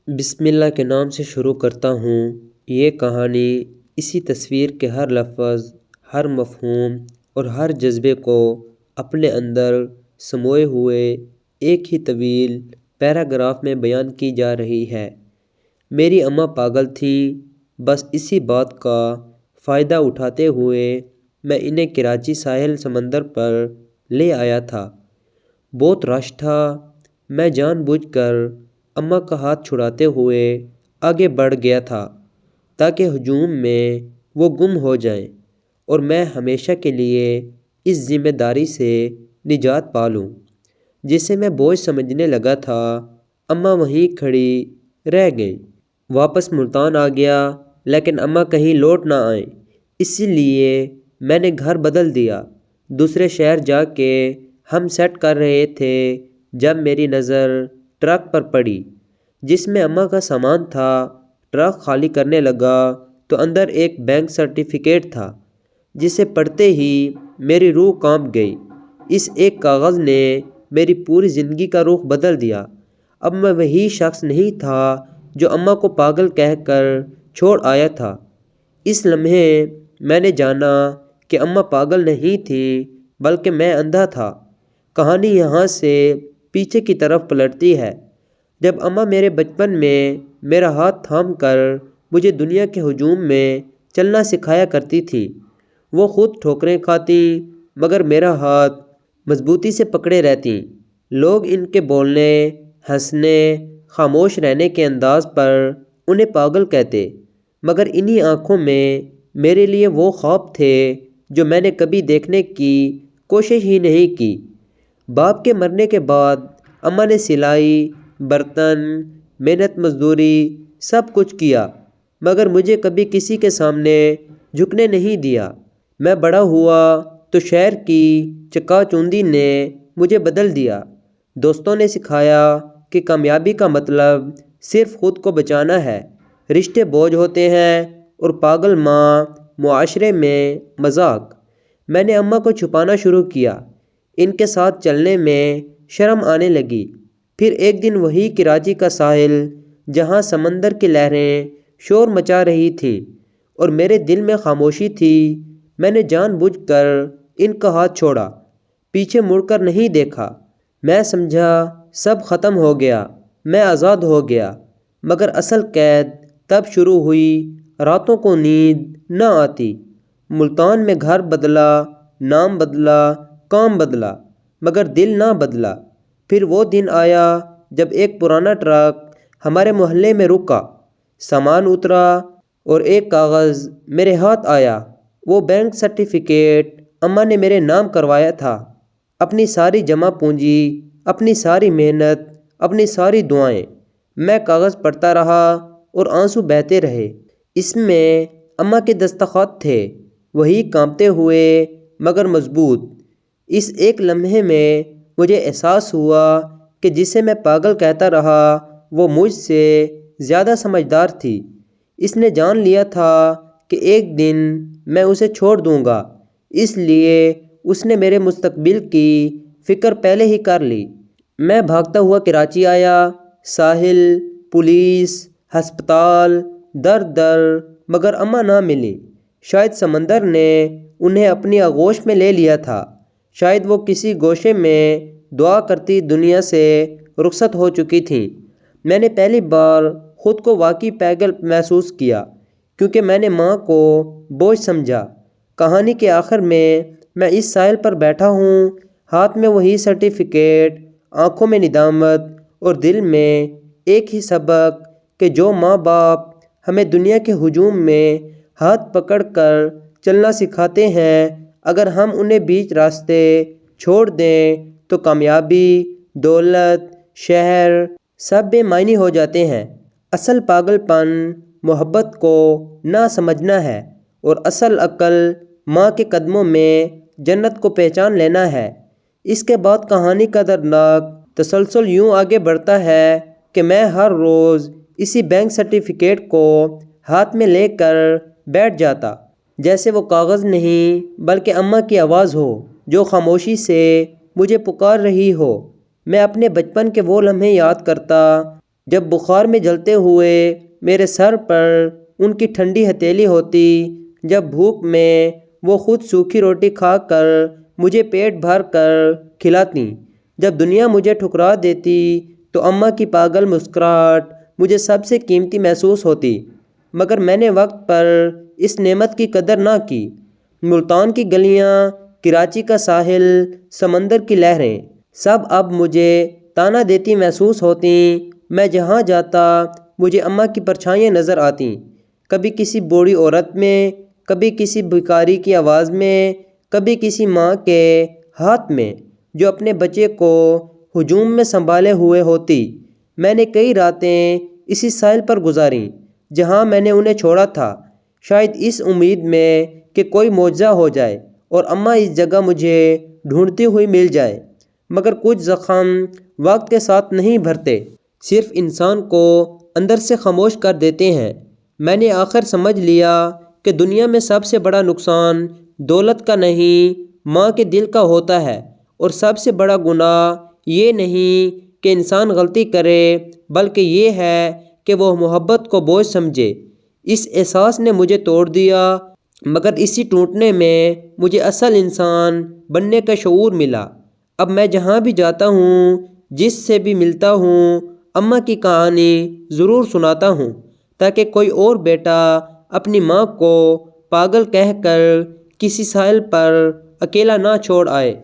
بسم اللہ کے نام سے شروع کرتا ہوں۔ یہ کہانی اسی تصویر کے ہر لفظ، ہر مفہوم اور ہر جذبے کو اپنے اندر سموئے ہوئے ایک ہی طویل پیراگراف میں بیان کی جا رہی ہے۔ میری اماں پاگل تھیں، بس اسی بات کا فائدہ اٹھاتے ہوئے میں انہیں کراچی ساحل سمندر پر لے آیا تھا۔ بہت رش تھا، میں جان بوجھ کر اماں کا ہاتھ چھڑاتے ہوئے آگے بڑھ گیا تھا تاکہ ہجوم میں وہ گم ہو جائیں اور میں ہمیشہ کے لیے اس ذمہ داری سے نجات پا لوں جسے میں بوجھ سمجھنے لگا تھا۔ اماں وہیں کھڑی رہ گئیں۔ واپس ملتان آ گیا لیکن اماں کہیں لوٹ نہ آئیں، اسی لیے میں نے گھر بدل دیا۔ دوسرے شہر جا کے ہم سیٹ کر رہے تھے جب میری نظر ٹرک پر پڑی جس میں اماں کا سامان تھا۔ ٹرک خالی کرنے لگا تو اندر ایک بینک سرٹیفکیٹ تھا جسے پڑھتے ہی میری روح کانپ گئی۔ اس ایک کاغذ نے میری پوری زندگی کا رخ بدل دیا۔ اب میں وہی شخص نہیں تھا جو اماں کو پاگل کہہ کر چھوڑ آیا تھا۔ اس لمحے میں نے جانا کہ اماں پاگل نہیں تھیں بلکہ میں اندھا تھا۔ کہانی یہاں سے پیچھے کی طرف پلٹتی ہے جب اماں میرے بچپن میں میرا ہاتھ تھام کر مجھے دنیا کے ہجوم میں چلنا سکھایا کرتی تھیں۔ وہ خود ٹھوکریں کھاتیں مگر میرا ہاتھ مضبوطی سے پکڑے رہتیں۔ لوگ ان کے بولنے، ہنسنے، خاموش رہنے کے انداز پر انہیں پاگل کہتے، مگر انہی آنکھوں میں میرے لیے وہ خواب تھے جو میں نے کبھی دیکھنے کی کوشش ہی نہیں کی۔ باپ کے مرنے کے بعد اماں نے سلائی، برتن، محنت مزدوری سب کچھ کیا مگر مجھے کبھی کسی کے سامنے جھکنے نہیں دیا۔ میں بڑا ہوا تو شہر کی چکا چوندی نے مجھے بدل دیا۔ دوستوں نے سکھایا کہ کامیابی کا مطلب صرف خود کو بچانا ہے، رشتے بوجھ ہوتے ہیں اور پاگل ماں معاشرے میں مذاق۔ میں نے اماں کو چھپانا شروع کیا، ان کے ساتھ چلنے میں شرم آنے لگی۔ پھر ایک دن وہی کراچی کا ساحل جہاں سمندر کی لہریں شور مچا رہی تھیں اور میرے دل میں خاموشی تھی، میں نے جان بوجھ کر ان کا ہاتھ چھوڑا، پیچھے مڑ کر نہیں دیکھا۔ میں سمجھا سب ختم ہو گیا، میں آزاد ہو گیا، مگر اصل قید تب شروع ہوئی۔ راتوں کو نیند نہ آتی۔ ملتان میں گھر بدلا، نام بدلا، کام بدلا، مگر دل نہ بدلا۔ پھر وہ دن آیا جب ایک پرانا ٹرک ہمارے محلے میں رکا، سامان اترا اور ایک کاغذ میرے ہاتھ آیا۔ وہ بینک سرٹیفکیٹ اماں نے میرے نام کروایا تھا۔ اپنی ساری جمع پونجی، اپنی ساری محنت، اپنی ساری دعائیں۔ میں کاغذ پڑھتا رہا اور آنسو بہتے رہے۔ اس میں اماں کے دستخط تھے، وہی کانپتے ہوئے مگر مضبوط۔ اس ایک لمحے میں مجھے احساس ہوا کہ جسے میں پاگل کہتا رہا وہ مجھ سے زیادہ سمجھدار تھی۔ اس نے جان لیا تھا کہ ایک دن میں اسے چھوڑ دوں گا، اس لیے اس نے میرے مستقبل کی فکر پہلے ہی کر لی۔ میں بھاگتا ہوا کراچی آیا، ساحل، پولیس، ہسپتال، در در، مگر اماں نہ ملی۔ شاید سمندر نے انہیں اپنی آغوش میں لے لیا تھا، شاید وہ کسی گوشے میں دعا کرتی دنیا سے رخصت ہو چکی تھیں۔ میں نے پہلی بار خود کو واقعی پاگل محسوس کیا کیونکہ میں نے ماں کو بوجھ سمجھا۔ کہانی کے آخر میں اس ساحل پر بیٹھا ہوں، ہاتھ میں وہی سرٹیفکیٹ، آنکھوں میں ندامت اور دل میں ایک ہی سبق کہ جو ماں باپ ہمیں دنیا کے ہجوم میں ہاتھ پکڑ کر چلنا سکھاتے ہیں، اگر ہم انہیں بیچ راستے چھوڑ دیں تو کامیابی، دولت، شہر سب بے معنی ہو جاتے ہیں۔ اصل پاگل پن محبت کو نہ سمجھنا ہے اور اصل عقل ماں کے قدموں میں جنت کو پہچان لینا ہے۔ اس کے بعد کہانی کا دردناک تسلسل یوں آگے بڑھتا ہے کہ میں ہر روز اسی بینک سرٹیفکیٹ کو ہاتھ میں لے کر بیٹھ جاتا، جیسے وہ کاغذ نہیں بلکہ اماں کی آواز ہو جو خاموشی سے مجھے پکار رہی ہو۔ میں اپنے بچپن کے وہ لمحے یاد کرتا جب بخار میں جلتے ہوئے میرے سر پر ان کی ٹھنڈی ہتھیلی ہوتی، جب بھوک میں وہ خود سوکھی روٹی کھا کر مجھے پیٹ بھر کر کھلاتیں، جب دنیا مجھے ٹھکرا دیتی تو اماں کی پاگل مسکراہٹ مجھے سب سے قیمتی محسوس ہوتی۔ مگر میں نے وقت پر اس نعمت کی قدر نہ کی۔ ملتان کی گلیاں، کراچی کا ساحل، سمندر کی لہریں سب اب مجھے تانا دیتی محسوس ہوتیں۔ میں جہاں جاتا مجھے اماں کی پرچھائیاں نظر آتیں، کبھی کسی بوڑھی عورت میں، کبھی کسی بھکاری کی آواز میں، کبھی کسی ماں کے ہاتھ میں جو اپنے بچے کو ہجوم میں سنبھالے ہوئے ہوتی۔ میں نے کئی راتیں اسی ساحل پر گزاریں جہاں میں نے انہیں چھوڑا تھا، شاید اس امید میں کہ کوئی معجزہ ہو جائے اور اماں اس جگہ مجھے ڈھونڈتی ہوئی مل جائے۔ مگر کچھ زخم وقت کے ساتھ نہیں بھرتے، صرف انسان کو اندر سے خاموش کر دیتے ہیں۔ میں نے آخر سمجھ لیا کہ دنیا میں سب سے بڑا نقصان دولت کا نہیں، ماں کے دل کا ہوتا ہے، اور سب سے بڑا گناہ یہ نہیں کہ انسان غلطی کرے، بلکہ یہ ہے کہ وہ محبت کو بوجھ سمجھے۔ اس احساس نے مجھے توڑ دیا، مگر اسی ٹوٹنے میں مجھے اصل انسان بننے کا شعور ملا۔ اب میں جہاں بھی جاتا ہوں، جس سے بھی ملتا ہوں، اماں کی کہانی ضرور سناتا ہوں، تاکہ کوئی اور بیٹا اپنی ماں کو پاگل کہہ کر کسی ساحل پر اکیلا نہ چھوڑ آئے۔